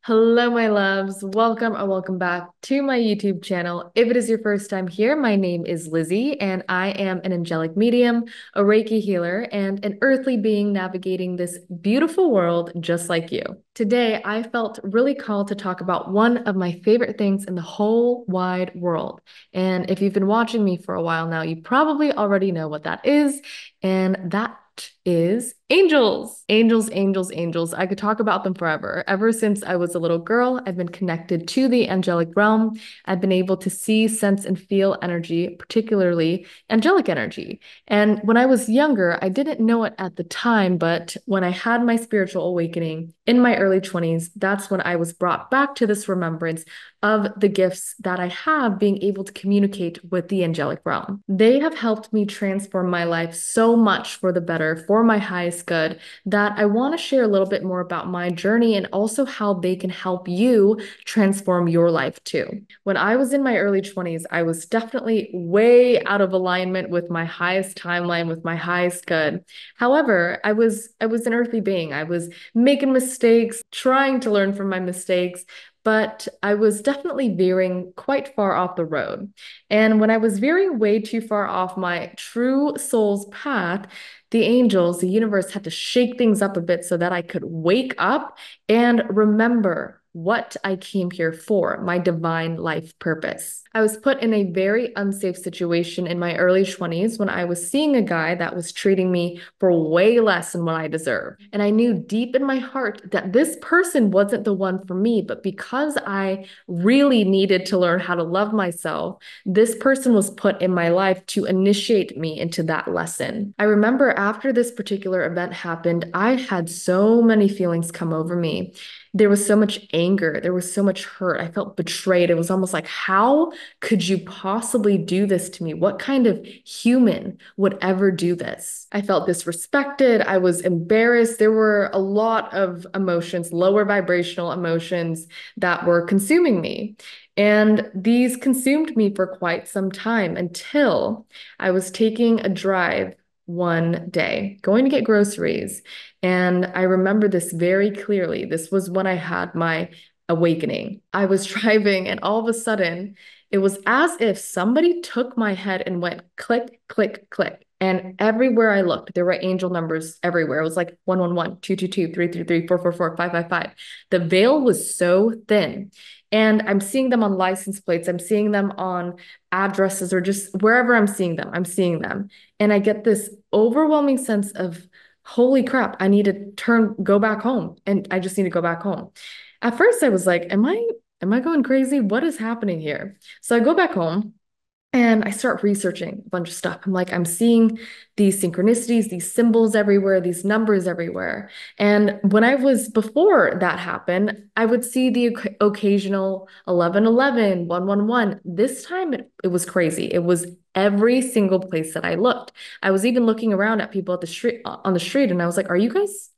Hello, my loves. Welcome or welcome back to my YouTube channel. If it is your first time here, my name is Lizzie, and I am an angelic medium, a Reiki healer, and an earthly being navigating this beautiful world just like you. Today, I felt really called to talk about one of my favorite things in the whole wide world. And if you've been watching me for a while now, you probably already know what that is, and that is angels. Angels, angels, angels. I could talk about them forever. Ever since I was a little girl, I've been connected to the angelic realm. I've been able to see, sense, and feel energy, particularly angelic energy. And when I was younger, I didn't know it at the time, but when I had my spiritual awakening in my early 20s, that's when I was brought back to this remembrance of the gifts that I have being able to communicate with the angelic realm. They have helped me transform my life so much for the better, for my highest good, that I want to share a little bit more about my journey and also how they can help you transform your life too. When I was in my early 20s, I was definitely way out of alignment with my highest timeline, with my highest good. However, I was an earthly being. I was making mistakes, trying to learn from my mistakes, but I was definitely veering quite far off the road. And when I was veering way too far off my true soul's path, the angels, the universe had to shake things up a bit so that I could wake up and remember what I came here for, my divine life purpose. I was put in a very unsafe situation in my early 20s when I was seeing a guy that was treating me for way less than what I deserved. And I knew deep in my heart that this person wasn't the one for me, but because I really needed to learn how to love myself, this person was put in my life to initiate me into that lesson. I remember after this particular event happened, I had so many feelings come over me. There was so much anger. There was so much hurt. I felt betrayed. It was almost like, how could you possibly do this to me? What kind of human would ever do this? I felt disrespected. I was embarrassed. There were a lot of emotions, lower vibrational emotions that were consuming me. And these consumed me for quite some time until I was taking a drive one day, going to get groceries. And I remember this very clearly. This was when I had my awakening. I was driving, and all of a sudden, it was as if somebody took my head and went click, click, click. And everywhere I looked, there were angel numbers everywhere. It was like 111, 222, 333, 444, 555. The veil was so thin. And I'm seeing them on license plates. I'm seeing them on addresses or just wherever I'm seeing them, I'm seeing them. And I get this overwhelming sense of, holy crap, I need to go back home. And I just need to go back home. At first I was like, am I going crazy? What is happening here? So I go back home and I start researching a bunch of stuff. I'm seeing these synchronicities, these symbols everywhere, these numbers everywhere. And when I was before that happened, I would see the occasional 1111, 111. This time it was crazy. It was every single place that I looked. I was even looking around at people at the street on the street, and I was like,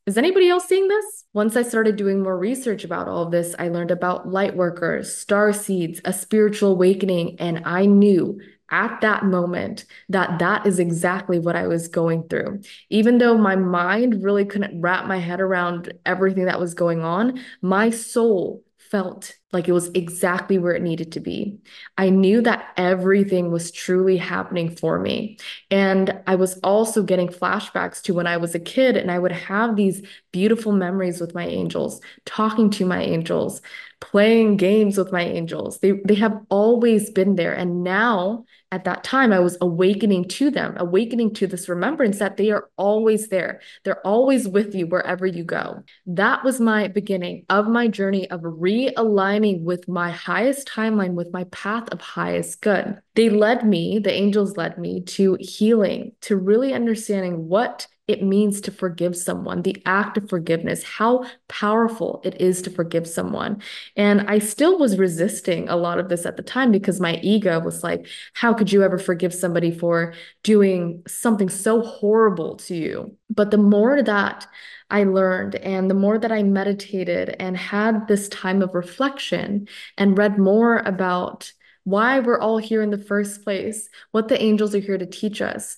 is anybody else seeing this? Once I started doing more research about all of this, I learned about light workers, star seeds, a spiritual awakening, and I knew at that moment that that is exactly what I was going through. Even though my mind really couldn't wrap my head around everything that was going on, my soul felt like it was exactly where it needed to be. I knew that everything was truly happening for me. And I was also getting flashbacks to when I was a kid, and I would have these beautiful memories with my angels, talking to my angels, playing games with my angels. They have always been there. And now at that time, I was awakening to them, awakening to this remembrance that they are always there. They're always with you wherever you go. That was my beginning of my journey of realigning with my highest timeline, with my path of highest good. The angels led me to healing, to really understanding what it means to forgive someone, the act of forgiveness, how powerful it is to forgive someone. And I still was resisting a lot of this at the time because my ego was like, how could you ever forgive somebody for doing something so horrible to you? But the more that I learned and the more that I meditated and had this time of reflection and read more about why we're all here in the first place, what the angels are here to teach us,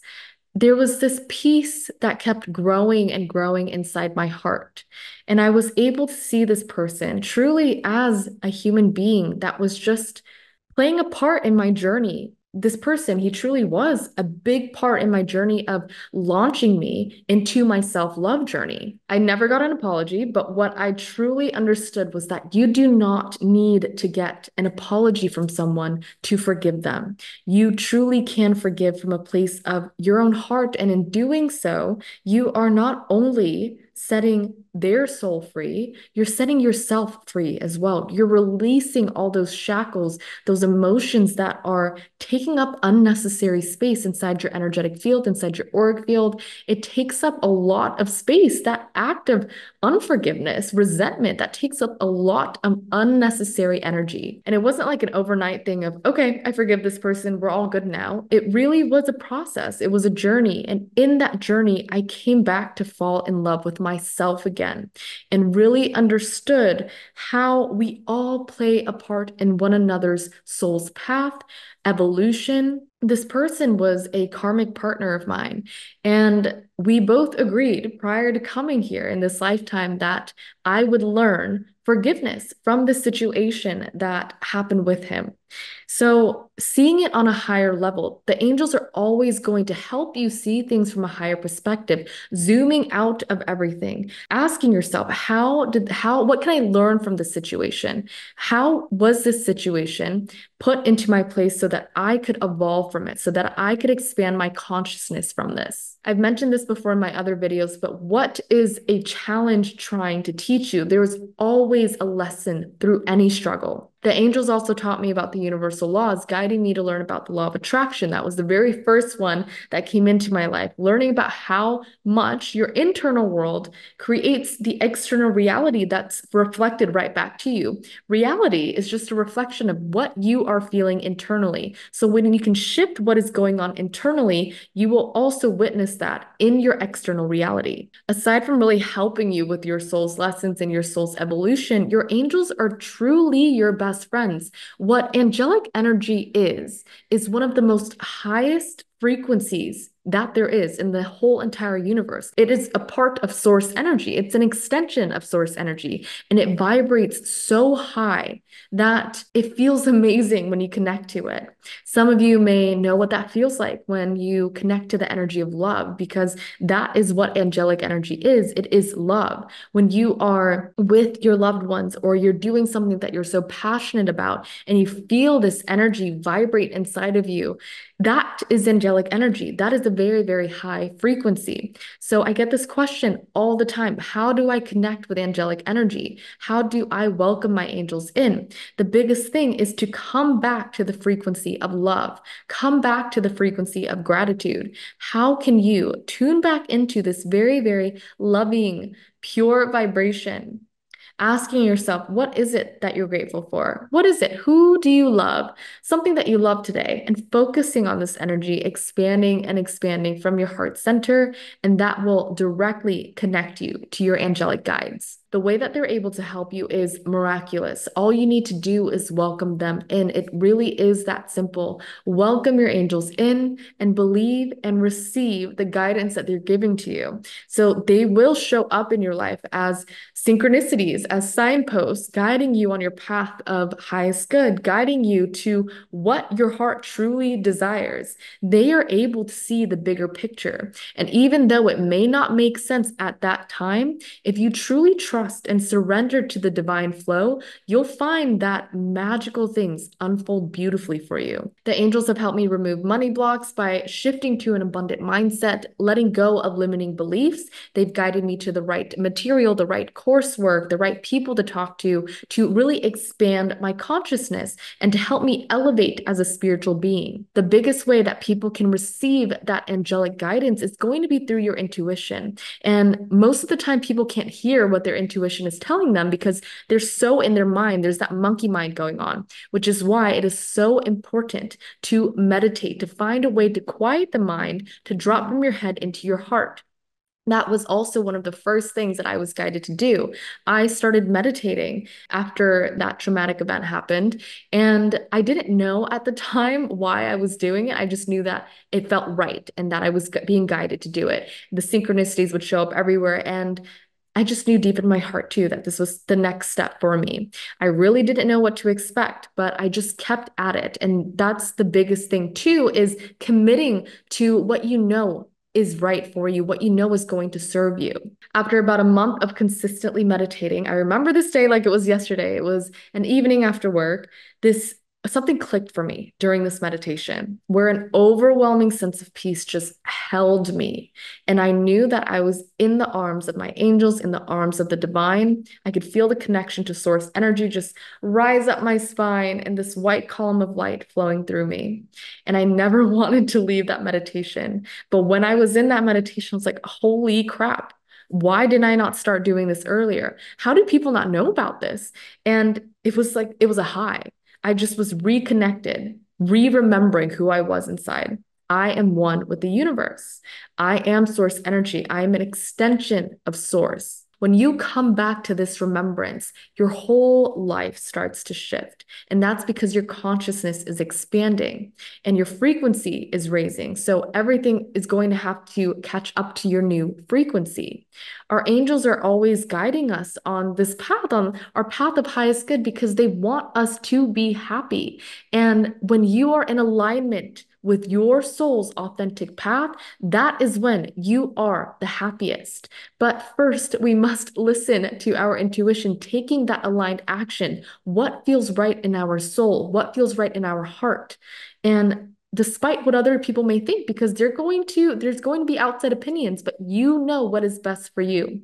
there was this peace that kept growing and growing inside my heart. And I was able to see this person truly as a human being that was just playing a part in my journey. This person, he truly was a big part in my journey of launching me into my self-love journey. I never got an apology, but what I truly understood was that you do not need to get an apology from someone to forgive them. You truly can forgive from a place of your own heart. And in doing so, you are not only setting their soul free, you're setting yourself free as well. You're releasing all those shackles, those emotions that are taking up unnecessary space inside your energetic field, inside your auric field. It takes up a lot of space. That act of unforgiveness, resentment, that takes up a lot of unnecessary energy. And it wasn't like an overnight thing of, okay, I forgive this person, we're all good now. It really was a process. It was a journey. And in that journey, I came back to fall in love with myself again and really understood how we all play a part in one another's soul's path, evolution. This person was a karmic partner of mine, and we both agreed prior to coming here in this lifetime that I would learn forgiveness from the situation that happened with him. So, seeing it on a higher level, the angels are always going to help you see things from a higher perspective, zooming out of everything, asking yourself, what can I learn from this situation? How was this situation put into my place so that I could evolve from it, so that I could expand my consciousness from this? I've mentioned this before in my other videos, but what is a challenge trying to teach you? There is always a lesson through any struggle. The angels also taught me about the universal laws, guiding me to learn about the law of attraction. That was the very first one that came into my life, learning about how much your internal world creates the external reality that's reflected right back to you. Reality is just a reflection of what you are feeling internally. So when you can shift what is going on internally, you will also witness that in your external reality. Aside from really helping you with your soul's lessons and your soul's evolution, your angels are truly your best friends. What angelic energy is one of the most highest frequencies that there is in the whole entire universe. It is a part of source energy. It's an extension of source energy, and it vibrates so high that it feels amazing when you connect to it. Some of you may know what that feels like when you connect to the energy of love, because that is what angelic energy is. It is love. When you are with your loved ones or you're doing something that you're so passionate about and you feel this energy vibrate inside of you, that is angelic energy. That is a very, very high frequency. So I get this question all the time. How do I connect with angelic energy? How do I welcome my angels in? The biggest thing is to come back to the frequency of love. Come back to the frequency of gratitude. How can you tune back into this very, very loving, pure vibration? Asking yourself, what is it that you're grateful for? What is it? Who do you love? Something that you love today, and focusing on this energy, expanding and expanding from your heart center, and that will directly connect you to your angelic guides. The way that they're able to help you is miraculous. All you need to do is welcome them in. It really is that simple. Welcome your angels in and believe and receive the guidance that they're giving to you. So they will show up in your life as synchronicities, as signposts, guiding you on your path of highest good, guiding you to what your heart truly desires. They are able to see the bigger picture. And even though it may not make sense at that time, if you truly trust and surrender to the divine flow, you'll find that magical things unfold beautifully for you. The angels have helped me remove money blocks by shifting to an abundant mindset, letting go of limiting beliefs. They've guided me to the right material, the right coursework, the right people to talk to really expand my consciousness and to help me elevate as a spiritual being. The biggest way that people can receive that angelic guidance is going to be through your intuition. And most of the time, people can't hear what their intuition is telling them because they're so in their mind. There's that monkey mind going on, which is why it is so important to meditate, to find a way to quiet the mind, to drop from your head into your heart. that was also one of the first things that I was guided to do. I started meditating after that traumatic event happened. And I didn't know at the time why I was doing it. I just knew that it felt right and that I was being guided to do it. The synchronicities would show up everywhere. And I just knew deep in my heart too that this was the next step for me. I really didn't know what to expect, but I just kept at it. And that's the biggest thing too, is committing to what you know is right for you, what you know is going to serve you. After about a month of consistently meditating, I remember this day like it was yesterday. It was an evening after work. This Something clicked for me during this meditation where an overwhelming sense of peace just held me. And I knew that I was in the arms of my angels, in the arms of the divine. I could feel the connection to source energy just rise up my spine and this white column of light flowing through me. And I never wanted to leave that meditation. But when I was in that meditation, I was like, holy crap. Why did I not start doing this earlier? How do people not know about this? And it was a high. I just was reconnected, re-remembering who I was inside. I am one with the universe. I am source energy. I am an extension of source. When you come back to this remembrance, your whole life starts to shift. And that's because your consciousness is expanding and your frequency is raising. So everything is going to have to catch up to your new frequency. Our angels are always guiding us on this path, on our path of highest good, because they want us to be happy. And when you are in alignment with your soul's authentic path, that is when you are the happiest. But first, we must listen to our intuition, taking that aligned action. What feels right in our soul? What feels right in our heart? And despite what other people may think, because there's going to be outside opinions, but you know what is best for you.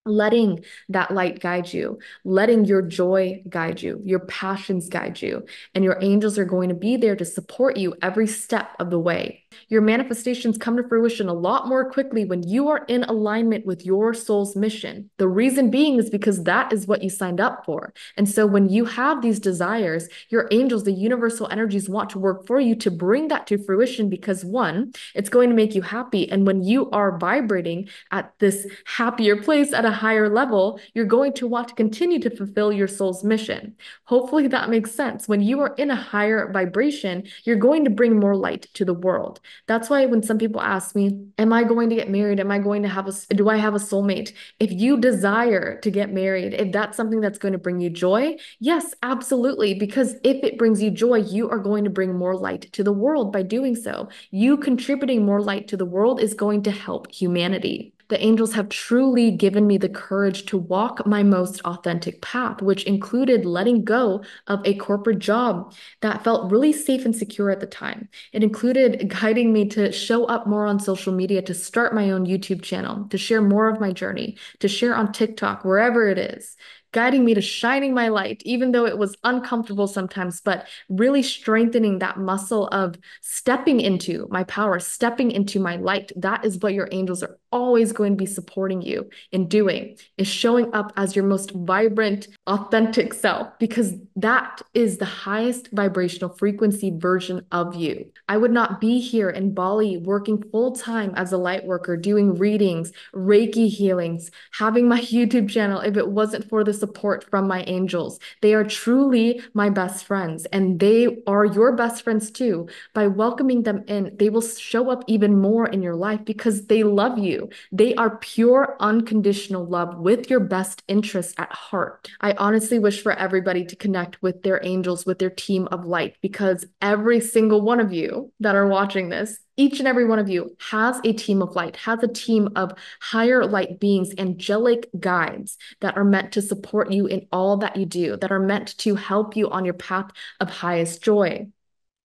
Letting that light guide you, letting your joy guide you, your passions guide you, and your angels are going to be there to support you every step of the way. Your manifestations come to fruition a lot more quickly when you are in alignment with your soul's mission. The reason being is because that is what you signed up for. And so when you have these desires, your angels, the universal energies want to work for you to bring that to fruition because one, it's going to make you happy. And when you are vibrating at this happier place at a higher level, you're going to want to continue to fulfill your soul's mission. Hopefully that makes sense. When you are in a higher vibration, you're going to bring more light to the world. That's why when some people ask me, am I going to get married? Am I going to do I have a soulmate? If you desire to get married, if that's something that's going to bring you joy, yes, absolutely. Because if it brings you joy, you are going to bring more light to the world by doing so. You contributing more light to the world is going to help humanity. The angels have truly given me the courage to walk my most authentic path, which included letting go of a corporate job that felt really safe and secure at the time. It included guiding me to show up more on social media, to start my own YouTube channel, to share more of my journey, to share on TikTok, wherever it is. Guiding me to shining my light, even though it was uncomfortable sometimes, but really strengthening that muscle of stepping into my power, stepping into my light. That is what your angels are always going to be supporting you in doing, is showing up as your most vibrant, authentic self, because that is the highest vibrational frequency version of you. I would not be here in Bali working full time as a light worker, doing readings, Reiki healings, having my YouTube channel if it wasn't for the support from my angels. They are truly my best friends, and they are your best friends too. By welcoming them in, they will show up even more in your life because they love you. They are pure, unconditional love with your best interests at heart. I honestly wish for everybody to connect with their angels, with their team of light, because every single one of you that are watching this, each and every one of you has a team of light, has a team of higher light beings, angelic guides that are meant to support you in all that you do, that are meant to help you on your path of highest joy,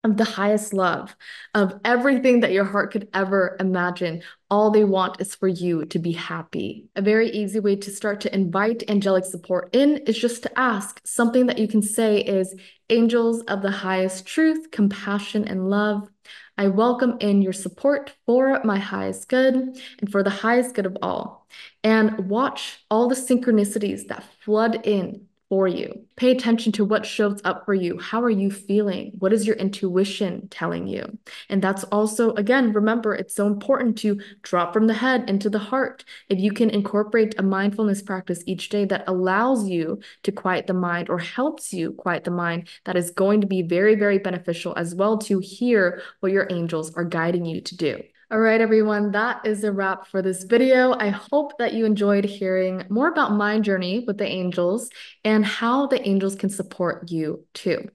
of the highest love, of everything that your heart could ever imagine. All they want is for you to be happy. A very easy way to start to invite angelic support in is just to ask. Something that you can say is, angels of the highest truth, compassion, and love, I welcome in your support for my highest good and for the highest good of all. And watch all the synchronicities that flood in for you. Pay attention to what shows up for you. How are you feeling? What is your intuition telling you? And that's also, again, remember, it's so important to drop from the head into the heart. If you can incorporate a mindfulness practice each day that allows you to quiet the mind or helps you quiet the mind, that is going to be very, very beneficial as well to hear what your angels are guiding you to do. All right, everyone, that is a wrap for this video. I hope that you enjoyed hearing more about my journey with the angels and how the angels can support you too.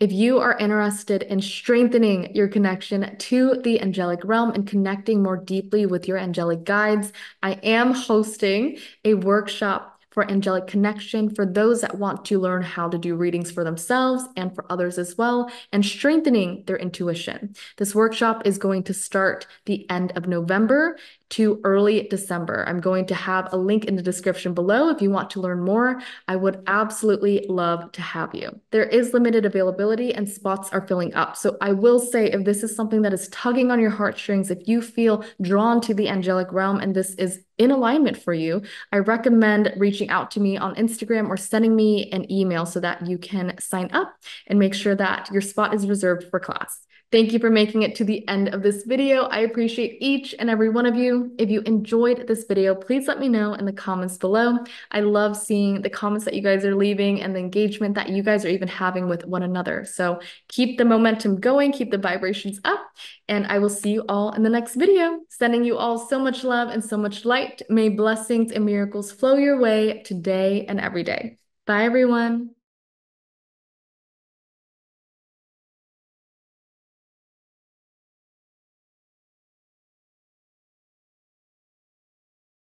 If you are interested in strengthening your connection to the angelic realm and connecting more deeply with your angelic guides, I am hosting a workshop for angelic connection for those that want to learn how to do readings for themselves and for others as well, and strengthening their intuition. This workshop is going to start the end of November to early December. I'm going to have a link in the description below if you want to learn more. I would absolutely love to have you. There is limited availability and spots are filling up. So I will say, if this is something that is tugging on your heartstrings, if you feel drawn to the angelic realm and this is in alignment for you, I recommend reaching out to me on Instagram or sending me an email so that you can sign up and make sure that your spot is reserved for class. Thank you for making it to the end of this video. I appreciate each and every one of you. If you enjoyed this video, please let me know in the comments below. I love seeing the comments that you guys are leaving and the engagement that you guys are even having with one another. So keep the momentum going, keep the vibrations up, and I will see you all in the next video. Sending you all so much love and so much light. May blessings and miracles flow your way today and every day. Bye, everyone.